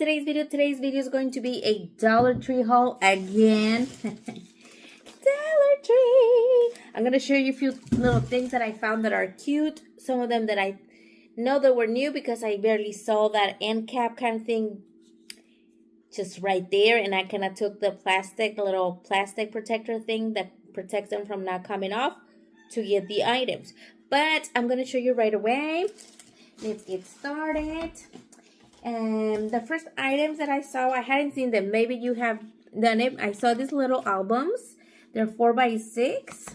today's video. Today's video is going to be a Dollar Tree haul again. Dollar Tree. I'm going to show you a few little things that I found that are cute. Some of them that I know that were new because I barely saw that end cap kind of thing just right there. And I kind of took the little plastic protector thing that protects them from not coming off to get the items. But I'm going to show you right away. Let's get started. And the first items that I saw, I hadn't seen them. Maybe you have done it. I saw these little albums. They're 4x6.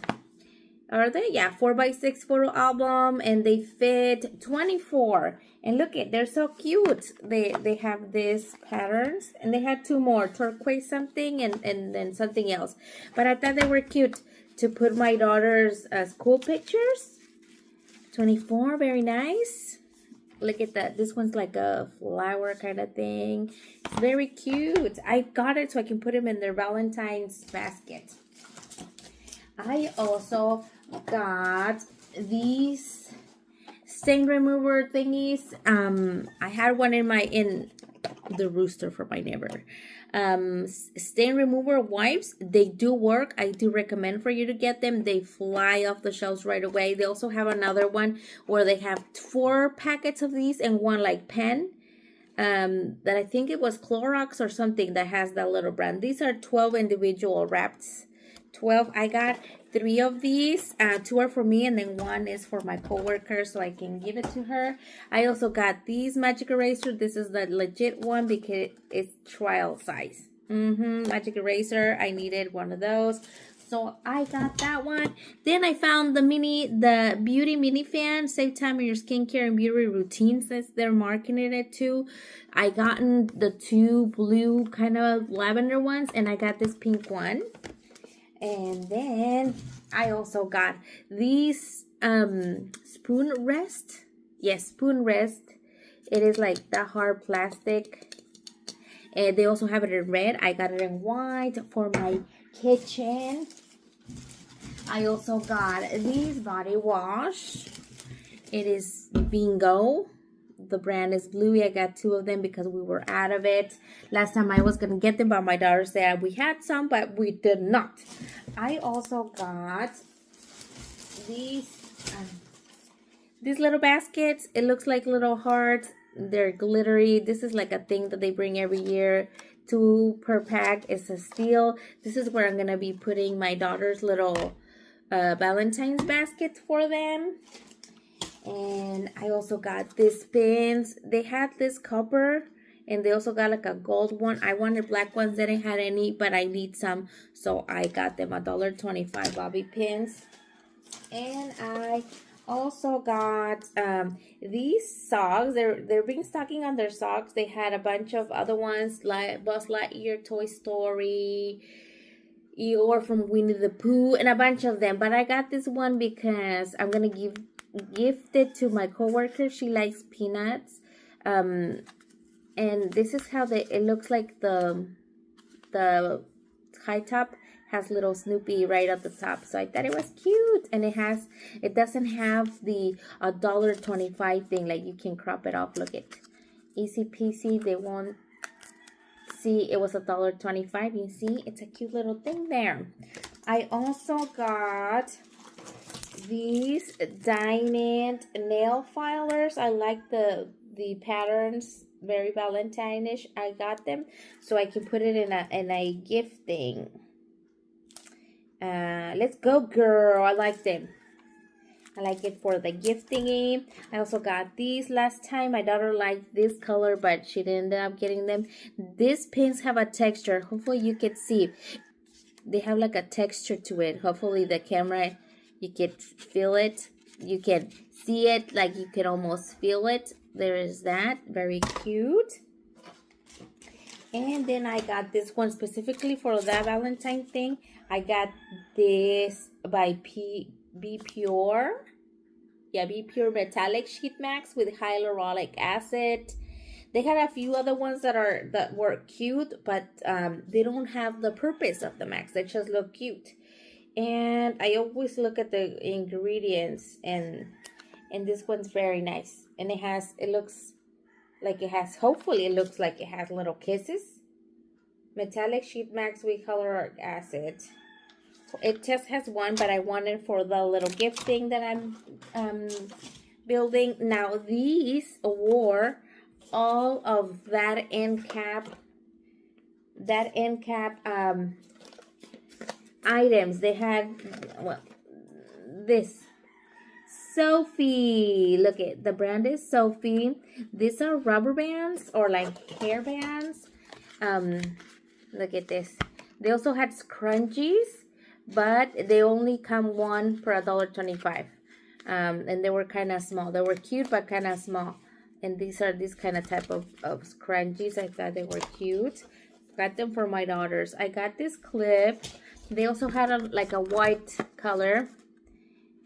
Are they? Yeah, 4x6 photo album. And they fit 24. And look at, they're so cute. They have these patterns. And they had two more. Turquoise something and then something else. But I thought they were cute to put my daughter's school pictures. 24, very nice. Look at that. This one's like a flower kind of thing. It's very cute. I got it so I can put them in their Valentine's basket. I also got these stain remover thingies. I had one in the rooster for my neighbor. Stain remover wipes. They do work. I do recommend for you to get them. They fly off the shelves right away. They also have another one where they have 4 packets of these and one like pen. That I think it was Clorox or something that has that little brand. These are 12 individual wraps. 12. I got 3 of these. 2 are for me and then 1 is for my coworker so I can give it to her. I also got these magic eraser. This is the legit one because it's trial size. Magic eraser. I needed one of those. So I got that one. Then I found the beauty mini fan. Save time in your skincare and beauty routines as they're marketing it too. I gotten the 2 blue kind of lavender ones and I got this pink one. And then I also got these spoon rest. Yes, spoon rest. It is like the hard plastic. And they also have it in red. I got it in white for my kitchen. I also got these body wash. It is Bingo. The brand is Bluey. I got 2 of them because we were out of it. Last time I was going to get them, but my daughter said we had some, but we did not. I also got these little baskets. It looks like little hearts. They're glittery. This is like a thing that they bring every year. 2 per pack. It's a steal. This is where I'm going to be putting my daughter's little Valentine's basket for them. And I also got these pins. They had this copper and they also got like a gold one. I wanted black ones. They didn't have any, but I need some. So I got them $1.25 bobby pins. And I also got these socks. They're restocking on their socks. They had a bunch of other ones like Buzz Lightyear, Toy Story, Eeyore from Winnie the Pooh, and a bunch of them. But I got this one because I'm going to gift it to my coworker. She likes peanuts. And this is how it looks like. The high top has little Snoopy right at the top. So I thought it was cute. And it doesn't have the $1.25 thing, like you can crop it off. Look at easy peasy. They won't see it was $1.25. You see, it's a cute little thing there. I also got these diamond nail filers. I like the patterns, very Valentine-ish. I got them so I can put it in a gift thing. Let's go, girl. I like them. I like it for the gift thingy. I also got these last time. My daughter liked this color, but she didn't end up getting them. These pins have a texture. Hopefully you can see. They have like a texture to it. Hopefully the camera, you can feel it. You can see it, like you can almost feel it. There is that. Very cute. And then I got this one specifically for that Valentine thing. I got this by Be Pure. Yeah, Be Pure Metallic Sheet Max with hyaluronic acid. They had a few other ones that were cute, but they don't have the purpose of the max. They just look cute. And I always look at the ingredients, and this one's very nice. And it looks like it has, hopefully it looks like it has little kisses. Metallic sheet max with caloric acid. It just has one, but I wanted for the little gift thing that I'm building. Now these wore all of that end cap items. They had, well, this Sophie. Look at the brand is Sophie. These are rubber bands or like hair bands. Look at this. They also had scrunchies, but they only come one for $1.25. And they were kind of small. They were cute, but kind of small. And these are this kind of type of scrunchies. I thought they were cute. Got them for my daughters. I got this clip. They also had like a white color,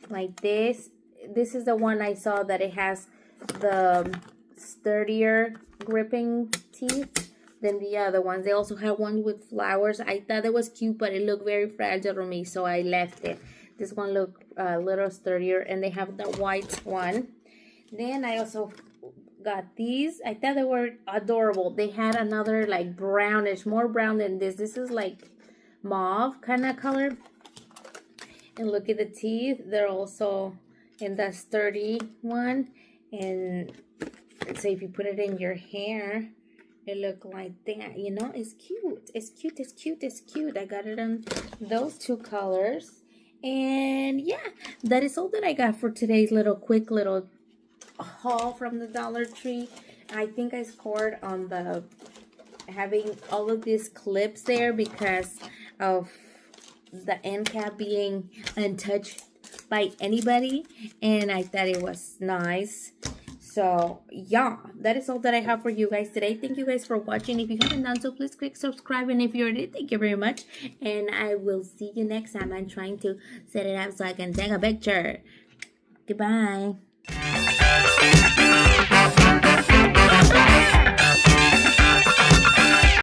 like this. This is the one I saw that it has the sturdier gripping teeth than the other ones. They also had one with flowers. I thought it was cute, but it looked very fragile on me, so I left it. This one looked a little sturdier, and they have the white one. Then I also got these. I thought they were adorable. They had another like brownish, more brown than this. This is like mauve kind of color. And look at the teeth. They're also in the sturdy one. And so if you put it in your hair, it look like that. You know, it's cute. It's cute. It's cute. It's cute. I got it in those two colors. And yeah, that is all that I got for today's quick little haul from the Dollar Tree. I think I scored on the having all of these clips there because of the end cap being untouched by anybody, and I thought it was nice. So yeah, that is all that I have for you guys today. Thank you guys for watching. If you haven't done so, please click subscribe, and if you already, thank you very much, and I will see you next time. I'm trying to set it up so I can take a picture. Goodbye.